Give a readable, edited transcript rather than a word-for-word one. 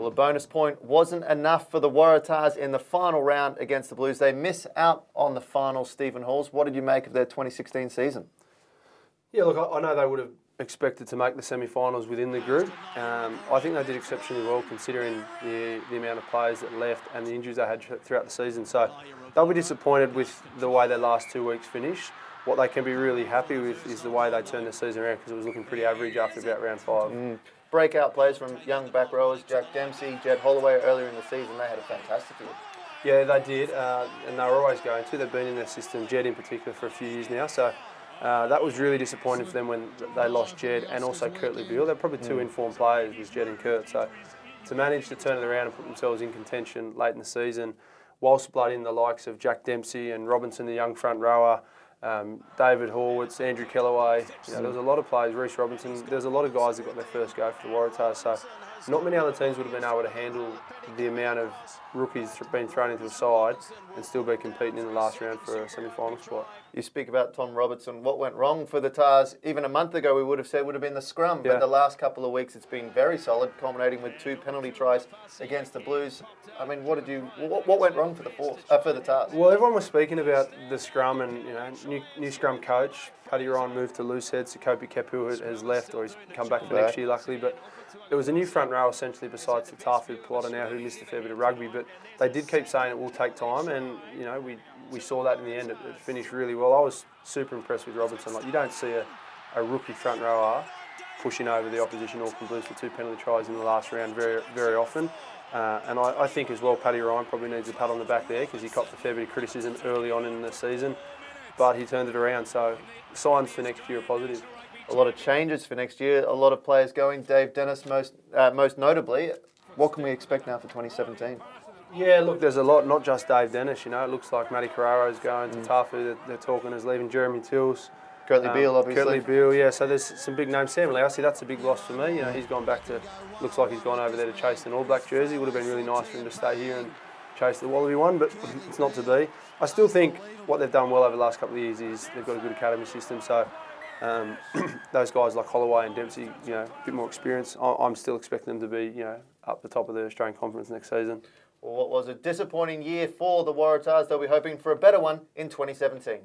Well, a bonus point wasn't enough for the Waratahs in the final round against the Blues. They miss out on the final, Stephen Hoiles. What did you make of their 2016 season? Yeah, look, I know they would have expected to make the semi-finals within the group. I think they did exceptionally well considering the amount of players that left and the injuries they had throughout the season. So they'll be disappointed with the way their last 2 weeks finished. What they can be really happy with is the way they turned the season around, because it was looking pretty average after about round 5. Breakout players from young back rowers, Jack Dempsey, Jed Holloway, earlier in the season, they had a fantastic year. Yeah, they did, and they were always going to. They've been in their system, Jed in particular, for a few years now. So that was really disappointing for them when they lost Jed and also Kurtley Beale. They're probably two informed players with Jed and Kurt. So to manage to turn it around and put themselves in contention late in the season, whilst blooding the likes of Jack Dempsey and Robertson, the young front rower, David Horwitz, Andrew Kellaway, there was a lot of players, Reece Robinson, there's a lot of guys that got their first go for the Waratahs, so not many other teams would have been able to handle the amount of rookies being thrown into a side and still be competing in the last round for a semi-final spot. You speak about Tom Robertson. What went wrong for the Tahs? Even a month ago we would have said would have been the scrum, but the last couple of weeks it's been very solid, culminating with 2 penalty tries against the Blues. I mean, what went wrong for the Tahs? Well, everyone was speaking about the scrum and new scrum coach. Paddy Ryan moved to Loosehead. Kopi Kepu has left, or he's come back for next year, luckily. But it was a new front row essentially, besides the Tahs plotter now, who missed a fair bit of rugby. But they did keep saying it will take time, and we saw that in the end. It finished really well. I was super impressed with Robertson. Like, you don't see a rookie front rower pushing over the opposition Auckland Blues for 2 penalty tries in the last round very, very often. And I think as well, Paddy Ryan probably needs a pat on the back there, because he copped a fair bit of criticism early on in the season, but he turned it around. So signs for next year are positive. A lot of changes for next year. A lot of players going. Dave Dennis most notably. What can we expect now for 2017? Yeah, look, there's a lot, not just Dave Dennis. It looks like Matty Carraro's going to Tafu. They're talking as leaving Jeremy Tills. Kurtley Beale, obviously. Kurtley Beale, yeah. So there's some big names. Sam Lousy, that's a big loss for me. He's gone back to, looks like he's gone over there to chase an All Black jersey. It would have been really nice for him to stay here and chase the Wallaby one, but it's not to be. I still think what they've done well over the last couple of years is they've got a good academy system. So those guys like Holloway and Dempsey, a bit more experience. I'm still expecting them to be, up the top of the Australian Conference next season. Well, what was a disappointing year for the Waratahs, they'll be hoping for a better one in 2017.